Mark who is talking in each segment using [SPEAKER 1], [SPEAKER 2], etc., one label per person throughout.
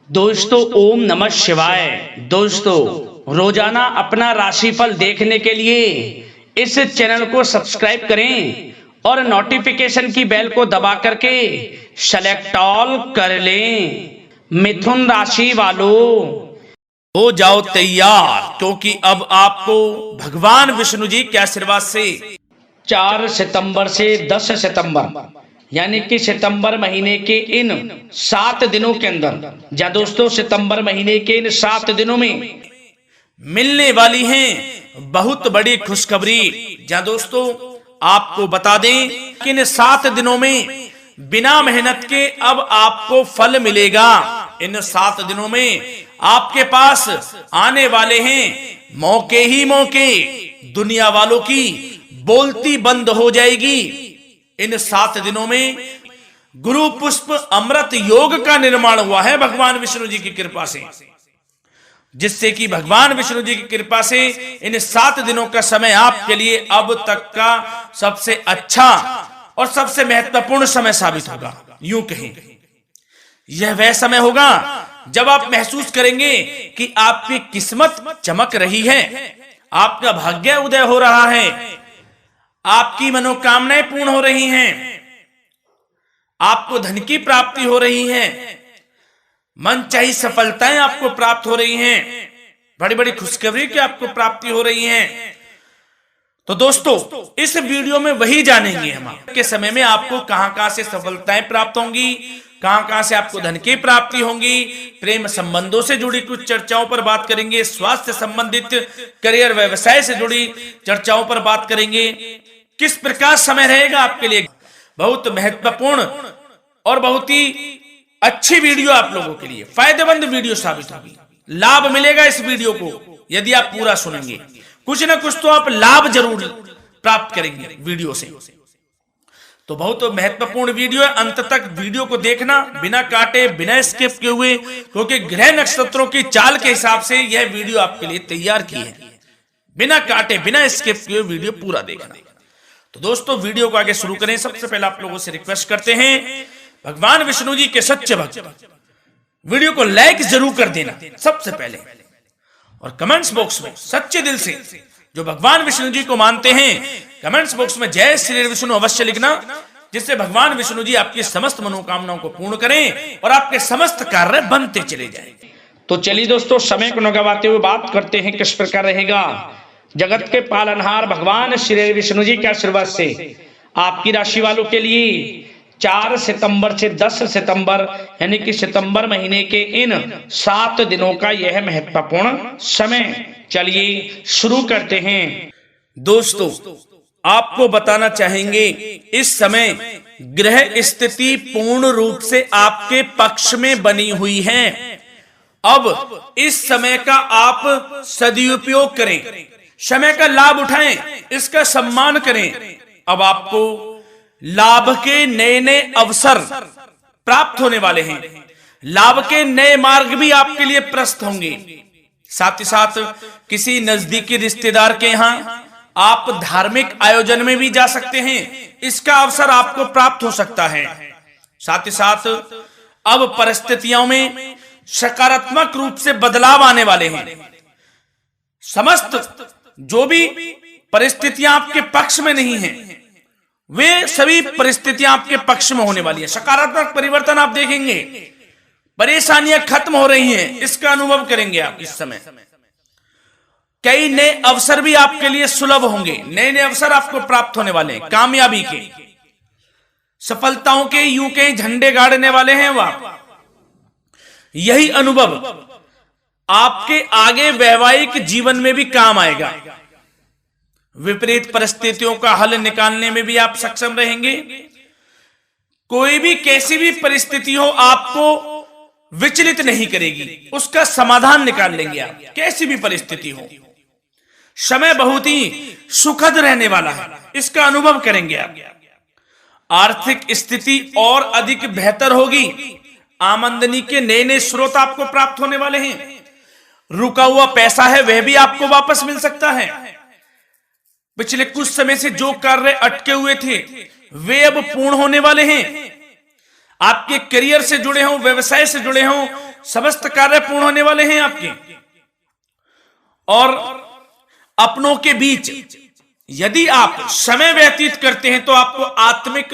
[SPEAKER 1] दोस्तों ओम नमः शिवाय। दोस्तों रोजाना अपना राशिफल देखने के लिए इस चैनल को सब्सक्राइब करें और नोटिफिकेशन की बेल को दबा करके सेलेक्ट ऑल कर लें। मिथुन राशि वालों
[SPEAKER 2] हो जाओ तैयार, क्योंकि अब आपको भगवान विष्णु जी के आशीर्वाद से
[SPEAKER 1] 4 सितंबर से 10 सितंबर यानी कि सितंबर महीने के इन 7 दिनों के अंदर दोस्तों सितंबर महीने के इन 7 दिनों में
[SPEAKER 2] मिलने वाली हैं बहुत बड़ी खुशखबरी। जहां दोस्तों आपको बता दें कि इन 7 दिनों में बिना मेहनत के अब आपको फल मिलेगा। इन 7 दिनों में आपके पास आने वाले हैं मौके ही मौके। दुनिया वालों की बोलती बंद हो जाएगी। इन 7 दिनों में गुरु पुष्प अमृत योग का निर्माण हुआ है भगवान विष्णु जी की कृपा से, जिससे कि भगवान विष्णु जी की कृपा से इन 7 दिनों का समय आपके लिए अब तक का सबसे अच्छा और सबसे महत्वपूर्ण समय साबित होगा। यूं कहें यह वह समय होगा जब आप महसूस करेंगे कि आपकी किस्मत चमक रही है, आपका भाग्य उदय हो रहा है, आपकी मनोकामनाएं पूर्ण हो रही हैं, आपको धन की प्राप्ति हो रही है, मनचाही सफलताएं आपको प्राप्त हो रही हैं, बड़ी बड़ी खुशखबरी की आपको प्राप्ति हो रही है। तो दोस्तों इस वीडियो में वही जानेंगे हम के समय में आपको कहां से सफलताएं प्राप्त होंगी, कहां से आपको धन की प्राप्ति होंगी, प्रेम संबंधों से जुड़ी कुछ चर्चाओं पर बात करेंगे, स्वास्थ्य संबंधित करियर व्यवसाय से जुड़ी चर्चाओं पर बात करेंगे। किस प्रकार समय रहेगा आपके लिए, बहुत महत्वपूर्ण और बहुत ही अच्छी वीडियो आप लोगों के लिए फायदेमंद वीडियो साबित होगी। लाभ मिलेगा इस वीडियो को यदि आप पूरा सुनेंगे, कुछ ना कुछ तो आप लाभ जरूर प्राप्त करेंगे वीडियो से। तो बहुत महत्वपूर्ण वीडियो है, अंत तक वीडियो को देखना बिना काटे बिना स्किप किए हुए, क्योंकि ग्रह नक्षत्रों की चाल के हिसाब से यह वीडियो आपके लिए तैयार की है। बिना काटे बिना स्किप किए वीडियो पूरा देखना। तो दोस्तों वीडियो को आगे शुरू करें। सबसे पहले आप लोगों से रिक्वेस्ट करते हैं, भगवान विष्णु जी के सच्चे भक्त वीडियो को लाइक जरूर कर देना सबसे पहले, और कमेंट्स बॉक्स में सच्चे दिल से जो भगवान विष्णु जी को मानते हैं कमेंट्स बॉक्स में जय श्री विष्णु अवश्य लिखना, जिससे भगवान विष्णु जी आपकी समस्त मनोकामनाओं को पूर्ण करें और आपके समस्त कार्य बनते चले जाएं।
[SPEAKER 1] तो चलिए दोस्तों समय को न गवाते हुए बात करते हैं किस प्रकार रहेगा जगत के पालनहार भगवान श्री विष्णु जी के आशीर्वाद से आपकी राशि वालों के लिए 4 सितंबर से 10 सितंबर यानी कि सितंबर महीने के इन 7 दिनों का यह महत्वपूर्ण समय। चलिए शुरू करते हैं।
[SPEAKER 2] दोस्तों आपको बताना चाहेंगे इस समय ग्रह स्थिति पूर्ण रूप से आपके पक्ष में बनी हुई है। अब इस समय का आप सदुपयोग करें, समय का लाभ उठाएं, इसका सम्मान करें। अब आपको लाभ के नए नए अवसर प्राप्त होने वाले हैं, लाभ के नए मार्ग भी आपके लिए प्रशस्त होंगे। साथ ही साथ किसी नजदीकी रिश्तेदार के यहां आप धार्मिक आयोजन में भी जा सकते हैं, इसका अवसर आपको प्राप्त हो सकता है। साथ ही साथ अब परिस्थितियों में सकारात्मक रूप से बदलाव आने वाले हैं। समस्त जो भी परिस्थितियां आपके पक्ष में नहीं हैं, वे सभी परिस्थितियां आपके पक्ष में होने वाली है। सकारात्मक परिवर्तन आप देखेंगे, परेशानियां खत्म हो रही हैं, इसका अनुभव करेंगे आप इस समय। कई नए अवसर भी आपके लिए सुलभ होंगे, नए नए अवसर आपको प्राप्त होने वाले हैं, कामयाबी के, सफलताओं के यूं के झंडे गाड़ने वाले हैं वह। यही अनुभव आपके आगे वैवाहिक जीवन में भी काम आएगा। विपरीत परिस्थितियों का हल निकालने में भी आप सक्षम रहेंगे। कोई भी कैसी भी परिस्थिति हो आपको विचलित नहीं करेगी, उसका समाधान निकाल लेंगे आप, कैसी भी परिस्थिति हो। समय बहुत ही सुखद रहने वाला है, इसका अनुभव करेंगे आप। आर्थिक स्थिति और अधिक बेहतर होगी, आमदनी के नए नए स्रोत आपको प्राप्त होने वाले हैं। रुका हुआ पैसा है वह भी आपको वापस मिल सकता है। पिछले कुछ समय से जो कार्य अटके हुए थे वे अब पूर्ण होने वाले हैं। आपके करियर से जुड़े हों, व्यवसाय से जुड़े हों, समस्त कार्य पूर्ण होने वाले हैं आपके। और अपनों के बीच यदि आप समय व्यतीत करते हैं तो आपको आत्मिक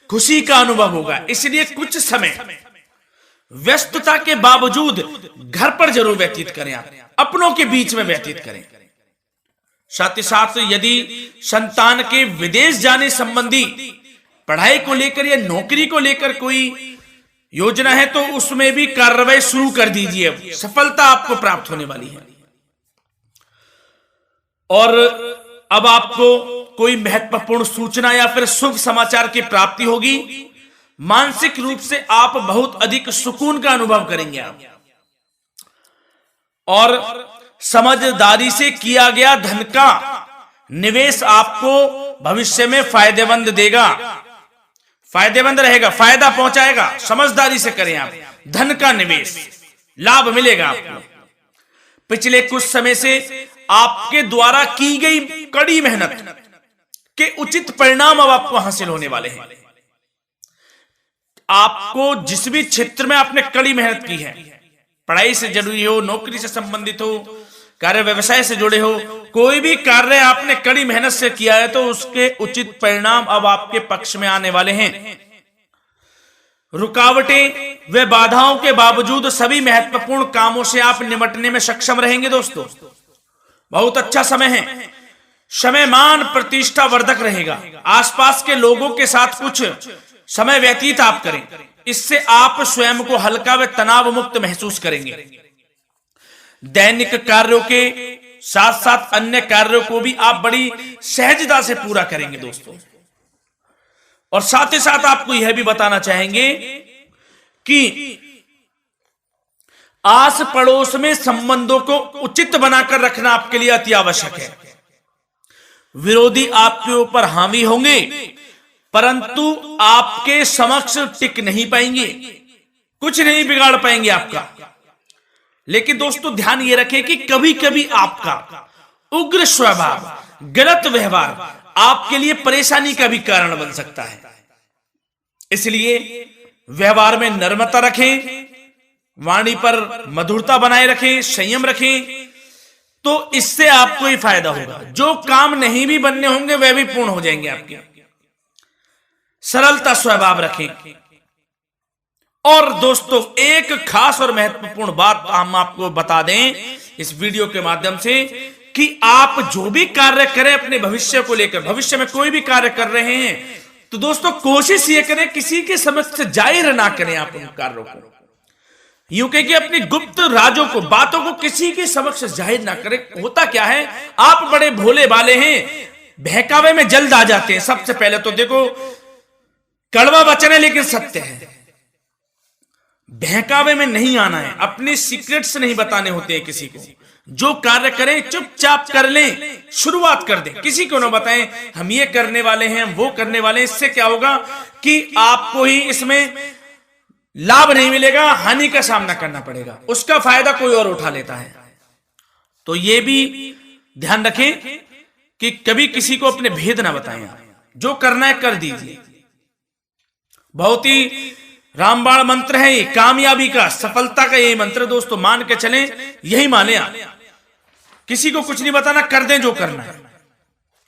[SPEAKER 2] खुशी का अनुभव होगा। इसलिए कुछ समय व्यस्तता के बावजूद घर पर जरूर व्यतीत करें, आप अपनों के बीच में व्यतीत करें। साथ ही साथ यदि संतान के विदेश जाने संबंधी पढ़ाई को लेकर या नौकरी को लेकर कोई योजना है तो उसमें भी कार्रवाई शुरू कर दीजिए, सफलता आपको प्राप्त होने वाली है। और अब आपको कोई महत्वपूर्ण सूचना या फिर शुभ समाचार की प्राप्ति होगी। मानसिक रूप से आप बहुत अधिक सुकून का अनुभव करेंगे आप। और समझदारी से किया गया धन का निवेश आपको भविष्य में फायदेमंद देगा, फायदेमंद रहेगा, फायदा पहुंचाएगा। समझदारी से करें आप, धन का निवेश लाभ मिलेगा आपको। पिछले कुछ समय से आपके द्वारा की गई कड़ी मेहनत के उचित परिणाम अब आपको हासिल होने वाले हैं। आपको जिस भी क्षेत्र में आपने कड़ी मेहनत की है, पढ़ाई से जुड़ी हो, नौकरी से संबंधित हो, कार्य व्यवसाय से जुड़े हो, कोई भी कार्य आपने कड़ी मेहनत से किया है तो उसके उचित परिणाम अब आपके पक्ष में आने वाले हैं। रुकावटें व बाधाओं के बावजूद सभी महत्वपूर्ण कामों से आप निपटने में सक्षम रहेंगे। दोस्तों बहुत अच्छा समय है, समय मान प्रतिष्ठा वर्धक रहेगा। आसपास के लोगों के साथ कुछ समय व्यतीत आप करें, इससे आप स्वयं को हल्का व तनाव मुक्त महसूस करेंगे। दैनिक कार्यों के साथ साथ अन्य कार्यों को भी आप बड़ी सहजता से पूरा करेंगे दोस्तों। और साथ ही साथ आपको यह भी बताना चाहेंगे कि आस पड़ोस में संबंधों को उचित बनाकर रखना आपके लिए अति आवश्यक है। विरोधी आपके ऊपर हावी होंगे परंतु आपके समक्ष टिक नहीं पाएंगे, कुछ नहीं बिगाड़ पाएंगे आपका। लेकिन दोस्तों ध्यान ये रखें कि कभी कभी आपका उग्र स्वभाव, गलत व्यवहार आपके लिए परेशानी का भी कारण बन सकता है। इसलिए व्यवहार में नम्रता रखें, वाणी पर मधुरता बनाए रखें, संयम रखें, तो इससे आपको ही फायदा होगा। जो काम नहीं भी बनने होंगे वह भी पूर्ण हो जाएंगे आपके। सरलता स्वभाव रखें। और दोस्तों एक खास और महत्वपूर्ण बात हम आपको बता दें इस वीडियो के माध्यम से कि आप जो भी कार्य करें अपने भविष्य को लेकर, भविष्य में कोई भी कार्य कर रहे हैं तो दोस्तों कोशिश ये करें किसी के समक्ष जाहिर ना करें आप उन कार्यों को। यूं कह कि अपनी गुप्त राजों को, बातों को किसी के समक्ष जाहिर ना करें। होता क्या है, आप बड़े भोले भाले हैं, बहकावे में जल्द आ जाते हैं। सबसे पहले तो देखो कड़वा वचन है लेकिन सत्य है, बहकावे में नहीं आना है, अपने सीक्रेट्स नहीं बताने होते हैं किसी को। जो कार्य करें चुपचाप कर लें, शुरुआत कर दें, किसी को ना बताएं हम ये करने वाले हैं, वो करने वाले हैं। इससे क्या होगा कि आपको ही इसमें लाभ नहीं मिलेगा, हानि का सामना करना पड़ेगा, उसका फायदा कोई और उठा लेता है। तो ये भी ध्यान रखें कि कभी किसी को अपने भेद ना बताएं, जो करना है कर दीजिए। बहुत ही रामबाण मंत्र है ये, कामयाबी का, सफलता का यही मंत्र दोस्तों, मान के चलें, यही माने आप। किसी को कुछ नहीं बताना, कर दें जो करना है।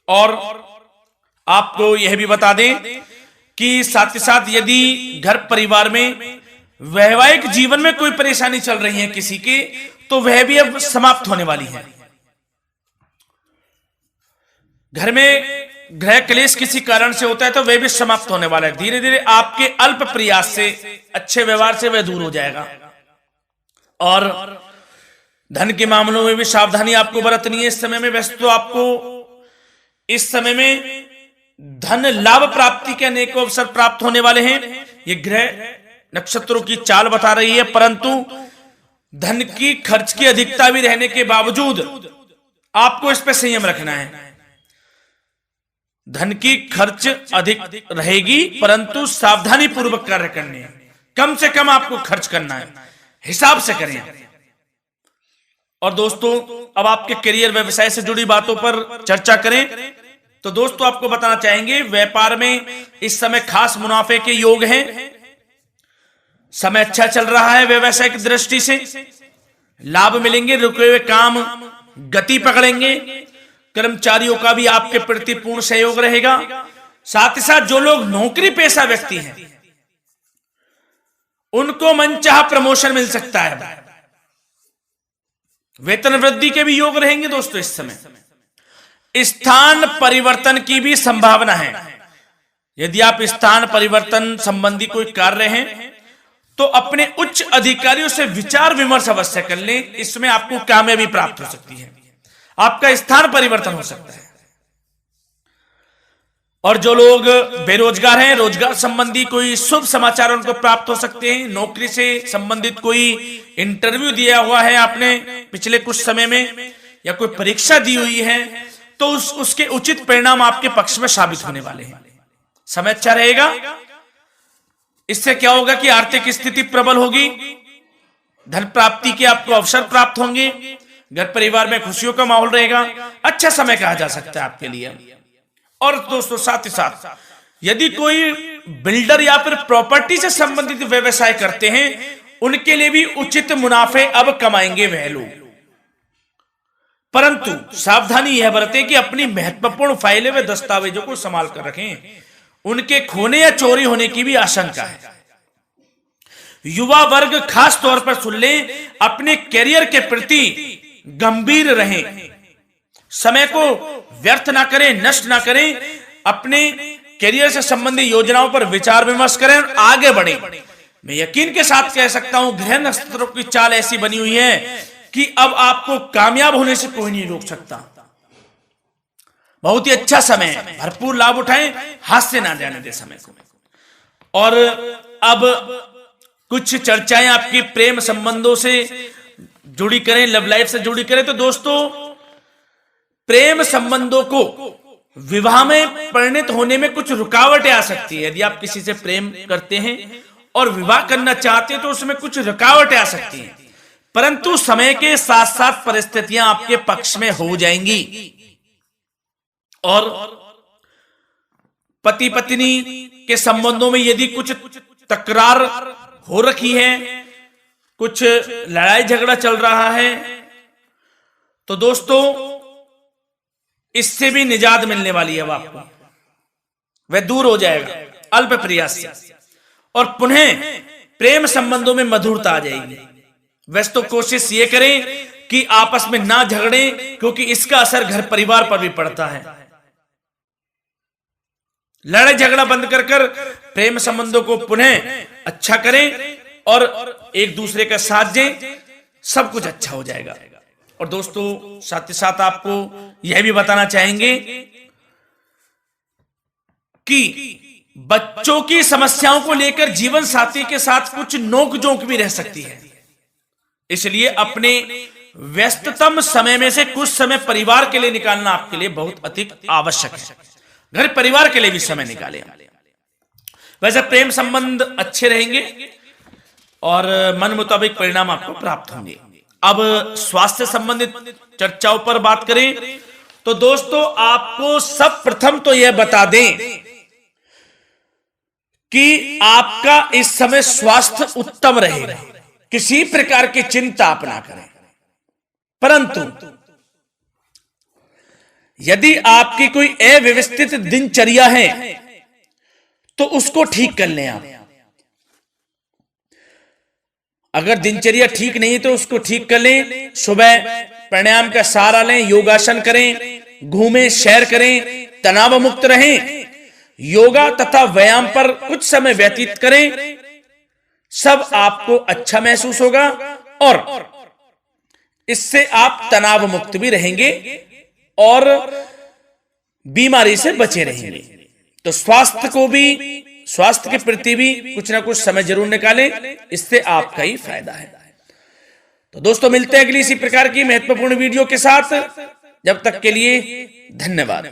[SPEAKER 2] और आपको यह भी बता दें कि साथ ही साथ यदि घर परिवार में वैवाहिक जीवन में कोई परेशानी चल रही है किसी के, तो वह भी अब समाप्त होने वाली है। घर में गृह क्लेश किसी कारण से होता है तो वह भी समाप्त होने वाला है। धीरे धीरे आपके अल्प प्रयास से, अच्छे व्यवहार से वह दूर हो जाएगा। और धन के मामलों में भी सावधानी आपको बरतनी है इस समय में। वैसे तो आपको इस समय में धन लाभ प्राप्ति के अनेक अवसर प्राप्त होने वाले हैं, ये ग्रह नक्षत्रों की चाल बता रही है। परंतु धन की खर्च की अधिकता भी रहने के बावजूद आपको इस पर संयम रखना है। धन की खर्च अधिक रहेगी परंतु सावधानी पूर्वक कार्य करने हैं, कम से कम आपको खर्च करना है, हिसाब से करें। और दोस्तों अब आपके करियर व्यवसाय से जुड़ी बातों पर चर्चा करें तो दोस्तों आपको बताना चाहेंगे व्यापार में इस समय खास मुनाफे के योग हैं। समय अच्छा चल रहा है व्यवसायिक दृष्टि से, लाभ मिलेंगे, रुके हुए काम गति पकड़ेंगे, कर्मचारियों का भी आपके प्रति पूर्ण सहयोग रहेगा। साथ ही साथ जो लोग नौकरी पेशा व्यक्ति हैं उनको मनचाहा प्रमोशन मिल सकता है, वेतन वृद्धि के भी योग रहेंगे दोस्तों। इस समय स्थान परिवर्तन की भी संभावना है। यदि आप स्थान परिवर्तन संबंधी कोई कार्य हैं तो अपने उच्च अधिकारियों से विचार विमर्श अवश्य कर लें, इसमें आपको कामयाबी प्राप्त हो सकती है, आपका स्थान परिवर्तन हो सकता है। और जो लोग बेरोजगार हैं, रोजगार संबंधी कोई शुभ समाचार उनको प्राप्त हो सकते हैं। नौकरी से संबंधित कोई इंटरव्यू दिया हुआ है आपने पिछले कुछ समय में, या कोई परीक्षा दी हुई है, तो उसके उचित परिणाम आपके पक्ष में साबित होने वाले हैं। समय अच्छा रहेगा। इससे क्या होगा कि आर्थिक स्थिति प्रबल होगी, धन प्राप्ति के आपको अवसर प्राप्त होंगे, घर परिवार में खुशियों का माहौल रहेगा। अच्छा समय कहा जा सकता है आपके लिए। और दोस्तों साथ ही साथ यदि कोई बिल्डर या फिर प्रॉपर्टी से संबंधित व्यवसाय करते हैं, उनके लिए भी उचित मुनाफे अब कमाएंगे वह लोग। परंतु सावधानी यह बरतें कि अपनी महत्वपूर्ण फाइलें व दस्तावेजों को संभाल कर रखें, उनके खोने या चोरी होने की भी आशंका है। युवा वर्ग खास तौर पर सुन लें, अपने करियर के प्रति गंभीर रहें, समय को व्यर्थ ना करें, नष्ट ना करें, अपने करियर से संबंधित योजनाओं पर विचार विमर्श करें और आगे बढ़ें। मैं यकीन के साथ कह सकता हूं, ग्रह नक्षत्रों की चाल ऐसी बनी हुई है कि अब आपको कामयाब होने से कोई नहीं रोक सकता। बहुत ही अच्छा समय है, भरपूर लाभ उठाएं, हाथ से ना जाने दे समय को। और अब कुछ चर्चाएं आपकी प्रेम संबंधों से जुड़ी करें, लव लाइफ से जुड़ी करें। तो दोस्तों प्रेम संबंधों को विवाह में परिणत होने में कुछ रुकावटें आ सकती है। यदि आप किसी से प्रेम करते हैं और विवाह करना चाहते हैं तो उसमें कुछ रुकावटें आ सकती हैं, परंतु समय के साथ साथ परिस्थितियां आपके पक्ष में हो जाएंगी। और पति पत्नी के संबंधों में यदि कुछ तकरार हो रखी है, कुछ लड़ाई झगड़ा चल रहा है, तो दोस्तों इससे भी निजात मिलने वाली है। अब आपको वह दूर हो जाएगा अल्प प्रयास से, और पुनः प्रेम संबंधों में मधुरता आ जाएगी। वैसे तो कोशिश ये करें कि आपस में ना झगड़ें, क्योंकि इसका असर घर परिवार पर भी पड़ता है। लड़ाई झगड़ा बंद कर कर प्रेम संबंधों को पुनः अच्छा करें और एक दूसरे का साथ दें, सब कुछ अच्छा हो जाएगा। और दोस्तों साथ ही साथ आपको यह भी बताना चाहेंगे कि बच्चों की समस्याओं को लेकर जीवन साथी के साथ कुछ नोक-झोंक भी रह सकती है, इसलिए अपने व्यस्ततम समय में से कुछ समय परिवार के लिए निकालना आपके लिए बहुत अधिक आवश्यक है। घर परिवार के लिए भी समय निकालें। वैसे प्रेम संबंध अच्छे रहेंगे और मन मुताबिक परिणाम आपको प्राप्त होंगे। अब स्वास्थ्य संबंधित चर्चाओं पर बात करें तो दोस्तों आपको सब प्रथम तो यह बता दें कि आपका इस समय स्वास्थ्य उत्तम रहेगा, किसी प्रकार की चिंता आप ना करें। परंतु यदि आपकी कोई अव्यवस्थित दिनचर्या है तो उसको ठीक कर लें आप। अगर दिनचर्या ठीक नहीं है तो उसको ठीक कर लें। सुबह प्राणायाम का सहारा लें, योगासन करें, घूमें, सैर करें, तनाव मुक्त रहें, योगा तथा व्यायाम पर कुछ समय व्यतीत करें। सब आपको अच्छा महसूस होगा और इससे आप तनाव मुक्त भी रहेंगे और बीमारी से बचे रहेंगे। तो स्वास्थ्य के प्रति भी कुछ ना कुछ समय जरूर निकालें, इससे आपका ही फायदा है। तो दोस्तों मिलते हैं अगली इसी प्रकार की महत्वपूर्ण वीडियो के साथ। जब तक के लिए धन्यवाद।